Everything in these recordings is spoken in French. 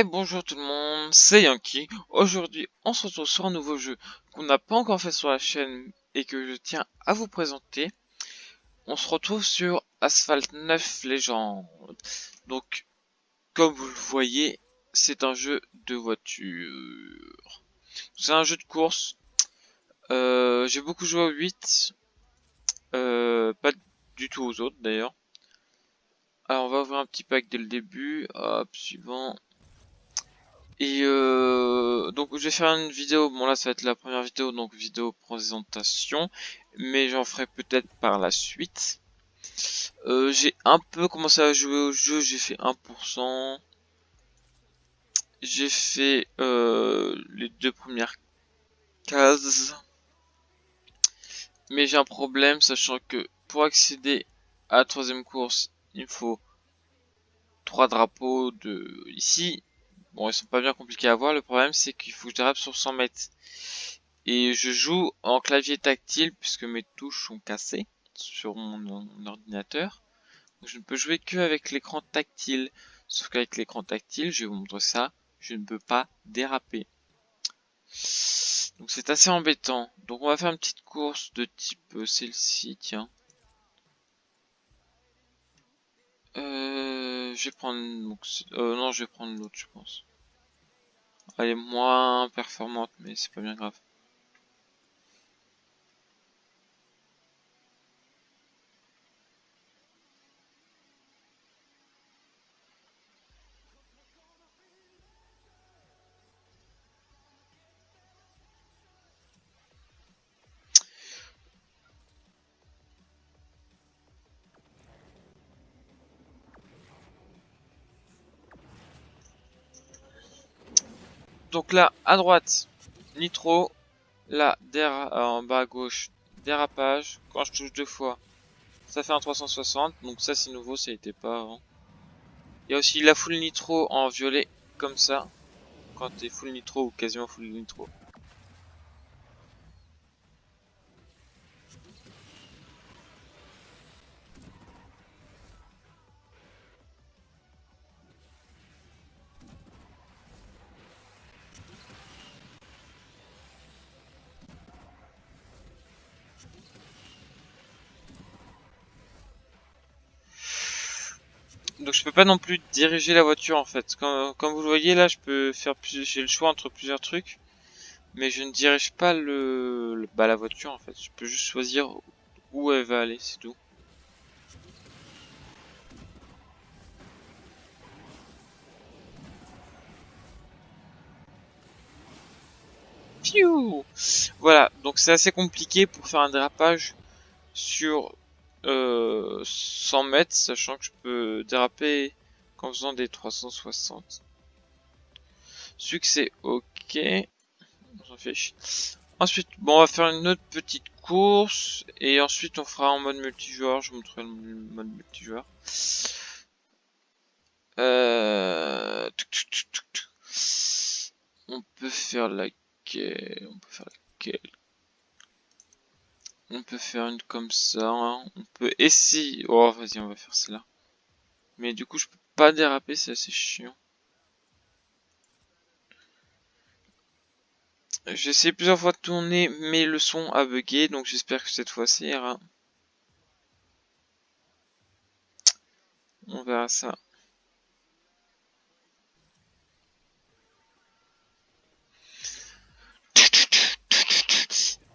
Bonjour tout le monde, c'est Yankee. Aujourd'hui, on se retrouve sur un nouveau jeu qu'on n'a pas encore fait sur la chaîne et que je tiens à vous présenter. On se retrouve sur Asphalt 9 Legends. Donc, comme vous le voyez, c'est un jeu de voiture. C'est un jeu de course. J'ai beaucoup joué au 8. Pas du tout aux autres d'ailleurs. Alors, on va ouvrir un petit pack dès le début. Hop, suivant. Et donc je vais faire une vidéo, bon là ça va être la première vidéo, donc vidéo présentation, mais j'en ferai peut-être par la suite. J'ai un peu commencé à jouer au jeu, j'ai fait 1%, j'ai fait les deux premières cases, mais j'ai un problème sachant que pour accéder à la troisième course, il me faut 3 drapeaux de ici. Bon, ils sont pas bien compliqués à voir, le problème c'est qu'il faut que je dérape sur 100 mètres. Et je joue en clavier tactile puisque mes touches sont cassées sur mon ordinateur. Donc je ne peux jouer que avec l'écran tactile. Sauf qu'avec l'écran tactile, je vais vous montrer ça, je ne peux pas déraper. Donc c'est assez embêtant. Donc on va faire une petite course de type celle-ci, tiens. Je vais prendre... non, je vais prendre l'autre, je pense. Elle est moins performante, mais c'est pas bien grave. Donc là, à droite, nitro. Là, en bas à gauche, dérapage. Quand je touche deux fois, ça fait un 360. Donc ça, c'est nouveau, ça n'était pas avant. Il y a aussi la full nitro en violet, comme ça. Quand t'es full nitro ou quasiment full nitro. Donc je peux pas non plus diriger la voiture en fait. Comme vous le voyez là, je peux faire j'ai le choix entre plusieurs trucs. Mais je ne dirige pas la voiture en fait. Je peux juste choisir où elle va aller, c'est tout. Piou! Voilà, donc c'est assez compliqué pour faire un dérapage sur 100 mètres, sachant que je peux déraper qu'en faisant des 360. Succès, ok. On s'en fiche. Ensuite, bon, on va faire une autre petite course. Et ensuite, on fera en mode multijoueur. Je vous montrerai le mode multijoueur. On peut faire laquelle? On peut faire laquelle? On peut faire une comme ça. Hein. On peut essayer. Oh, vas-y, on va faire celle-là. Mais du coup, je peux pas déraper, c'est assez chiant. J'ai essayé plusieurs fois de tourner, mais le son a bugué, donc j'espère que cette fois-ci ira. On verra ça.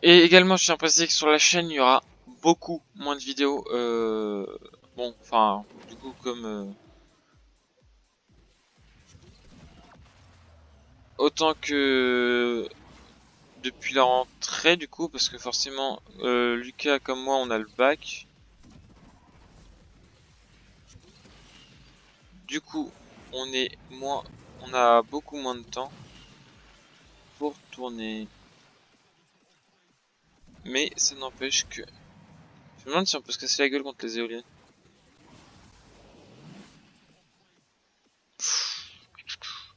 Et également, je tiens à préciser que sur la chaîne, il y aura beaucoup moins de vidéos. Bon, enfin, du coup, comme... autant que depuis la rentrée, du coup, parce que forcément, Lucas comme moi, on a le bac. Du coup, on a beaucoup moins de temps pour tourner. Mais ça n'empêche que... Je me demande si on peut se casser la gueule contre les éoliennes.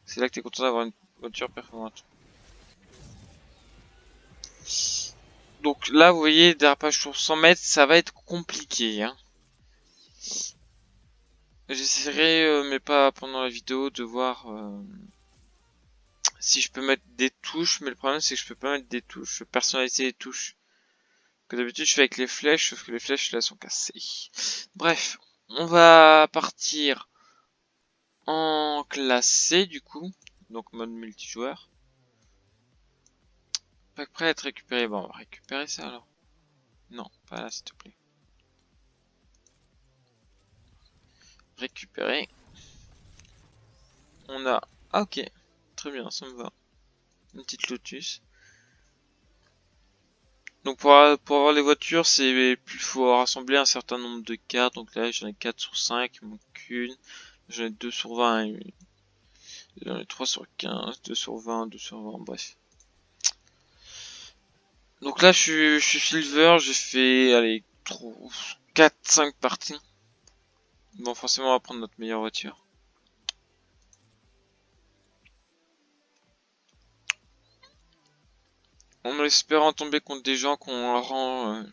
C'est là que t'es content d'avoir une voiture performante. Donc là, vous voyez, dérapage sur 100 mètres, ça va être compliqué. Hein. J'essaierai, mais pas pendant la vidéo, de voir si je peux mettre des touches. Mais le problème, c'est que je peux pas mettre des touches, personnaliser les touches. Que d'habitude, je fais avec les flèches, sauf que les flèches là sont cassées. Bref, on va partir en classé du coup, donc mode multijoueur. Pas prêt à être récupéré. Bon, on va récupérer ça alors. Non, pas là, s'il te plaît. Récupérer. On a... Ah, ok. Très bien, ça me va. Une petite Lotus. Donc pour avoir les voitures, c'est plus faut rassembler un certain nombre de cartes. Donc là, j'en ai 4 sur 5, il manque qu'une. J'en ai 2 sur 20, j'en ai 3 sur 15, 2 sur 20, 2 sur 20, bref. Donc là, je suis silver, j'ai fait, allez, 4-5 parties. Bon, forcément, on va prendre notre meilleure voiture. En espérant tomber contre des gens qui ont un rang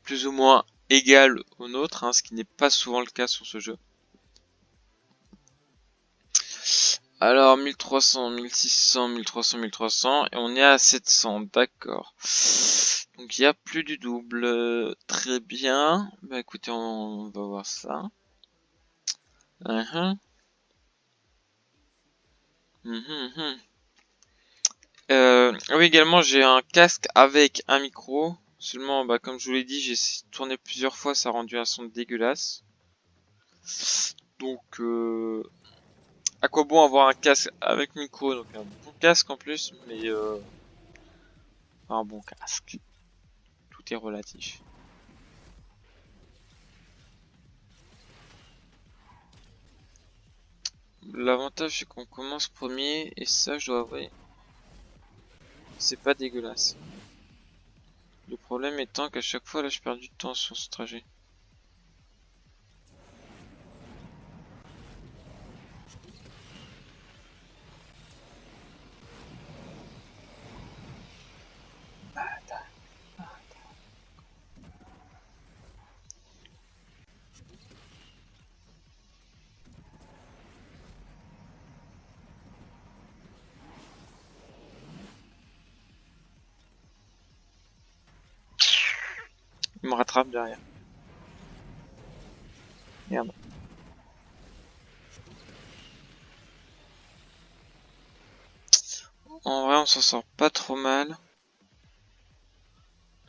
plus ou moins égal au nôtre, hein, ce qui n'est pas souvent le cas sur ce jeu. Alors 1300, 1600, 1300, 1300 et on est à 700, d'accord. Donc il y a plus du double, très bien. Bah écoutez, on va voir ça. Oui, également j'ai un casque avec un micro. Seulement, bah, comme je vous l'ai dit, j'ai tourné plusieurs fois, ça a rendu un son dégueulasse. Donc, à quoi bon avoir un casque avec micro, donc un bon casque en plus, mais pas un bon casque. Tout est relatif. L'avantage c'est qu'on commence premier, et ça je dois avouer, c'est pas dégueulasse. Le problème étant qu'à chaque fois là je perds du temps sur ce trajet. Il me rattrape derrière. Merde. En vrai on s'en sort pas trop mal.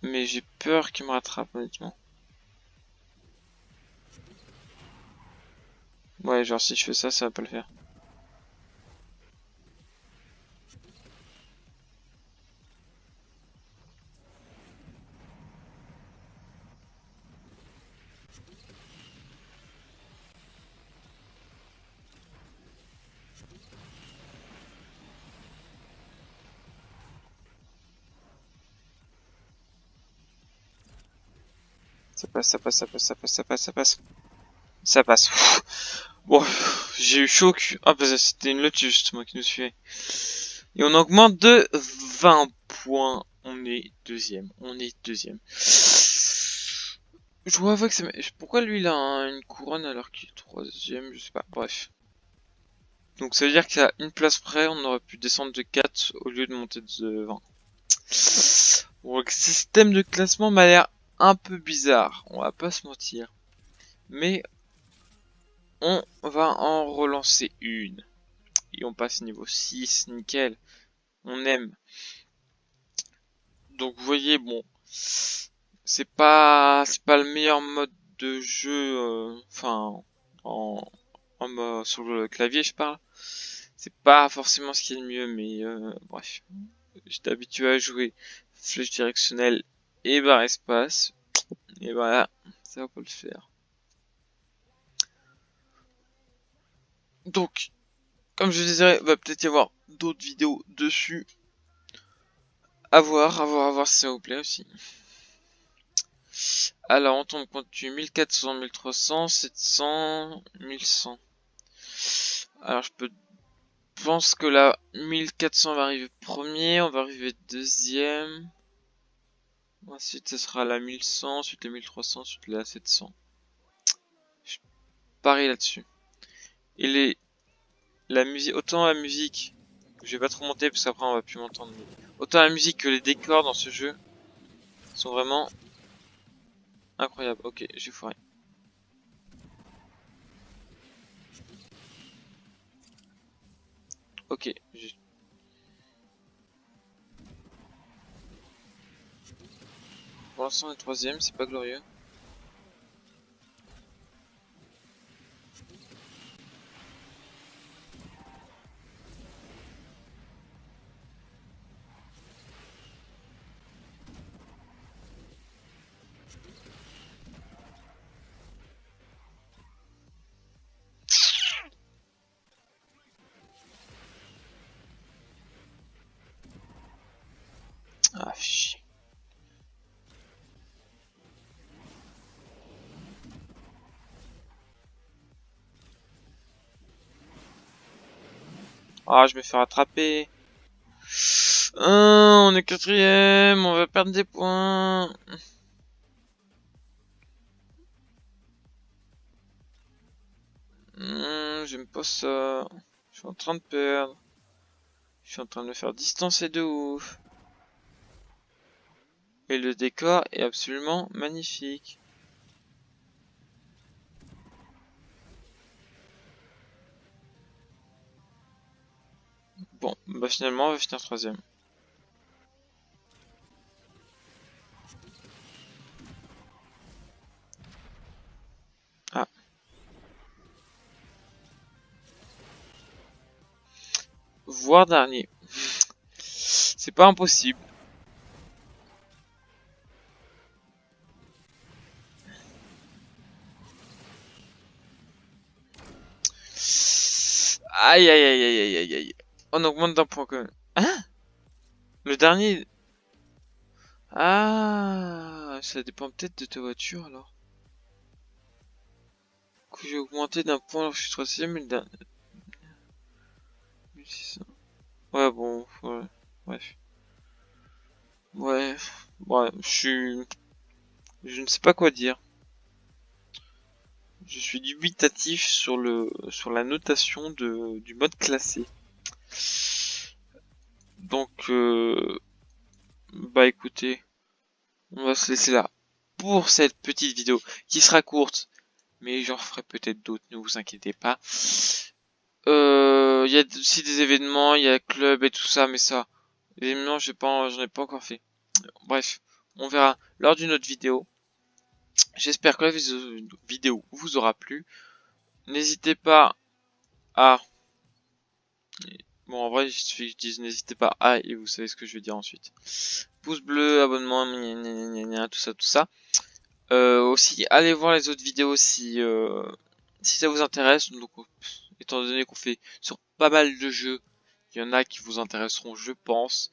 Mais j'ai peur qu'il me rattrape honnêtement. Ouais, genre si je fais ça, ça va pas le faire. Ça passe, ça passe, ça passe, ça passe, ça passe, ça passe. Ça passe. Bon, j'ai eu chaud. Ah, bah c'était une lotus justement qui nous suivait. Et on augmente de 20 points. On est deuxième. On est deuxième. Je vois avouer que ça. Pourquoi lui il a une couronne alors qu'il est troisième? Je sais pas. Bref. Donc ça veut dire qu'à une place près, on aurait pu descendre de 4 au lieu de monter de 20. Bon, le système de classement m'a l'air un peu bizarre. On va pas se mentir. Mais on va en relancer une. Et on passe niveau 6, nickel. On aime. Donc vous voyez, bon, c'est pas le meilleur mode de jeu, enfin sur le clavier je parle. C'est pas forcément ce qui est le mieux, mais bref, j'étais habitué à jouer flèche directionnelle et barre espace, et voilà, ça va pas le faire. Donc, comme je disais, va peut-être y avoir d'autres vidéos dessus. À voir, à voir, à voir si ça vous plaît aussi. Alors, on tombe compte du 1400, 1300, 700, 1100. Alors, pense que la 1400 va arriver premier, on va arriver deuxième. Ensuite, ce sera la 1100, ensuite la 1300, ensuite la 700. parie là-dessus. Et la musique, autant la musique, je vais pas trop monter parce qu'après on va plus m'entendre. Autant la musique que les décors dans ce jeu sont vraiment incroyables. Ok, j'ai foiré. Ok, pour l'instant on est troisième, c'est pas glorieux. Ah chier. Ah, je me fais rattraper. On est quatrième, on va perdre des points. J'aime pas ça. Je suis en train de perdre. Je suis en train de me faire distancer de ouf. Et le décor est absolument magnifique. Bon, bah finalement on va finir troisième. Ah. Voire dernier. C'est pas impossible. Aïe aïe aïe aïe aïe aïe aïe. On augmente d'un point quand même. Hein? Le dernier. Ah, ça dépend peut-être de ta voiture alors. Que j'ai augmenté d'un point alors que je suis troisième, mais le dernier. 1600. Ouais, bon, ouais. Bref. Ouais, ouais, je ne sais pas quoi dire. Je suis dubitatif sur la notation du mode classé. Donc, bah écoutez, on va se laisser là pour cette petite vidéo qui sera courte, mais j'en ferai peut-être d'autres, ne vous inquiétez pas. Il y a aussi des événements, il y a club et tout ça, mais ça, les événements, j'en ai pas encore fait. Bref, on verra lors d'une autre vidéo. J'espère que la vidéo vous aura plu. N'hésitez pas à... Bon, en vrai, il suffit que je dise n'hésitez pas à, et vous savez ce que je vais dire ensuite. Pouce bleu, abonnement, tout ça, tout ça. Aussi, allez voir les autres vidéos si ça vous intéresse. Donc, étant donné qu'on fait sur pas mal de jeux, il y en a qui vous intéresseront, je pense.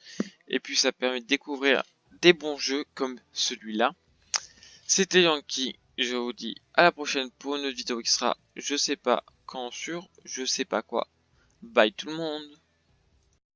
Et puis, ça permet de découvrir des bons jeux comme celui-là. C'était Yankee. Je vous dis à la prochaine pour une autre vidéo qui sera je sais pas quand sur je sais pas quoi. Bye tout le monde.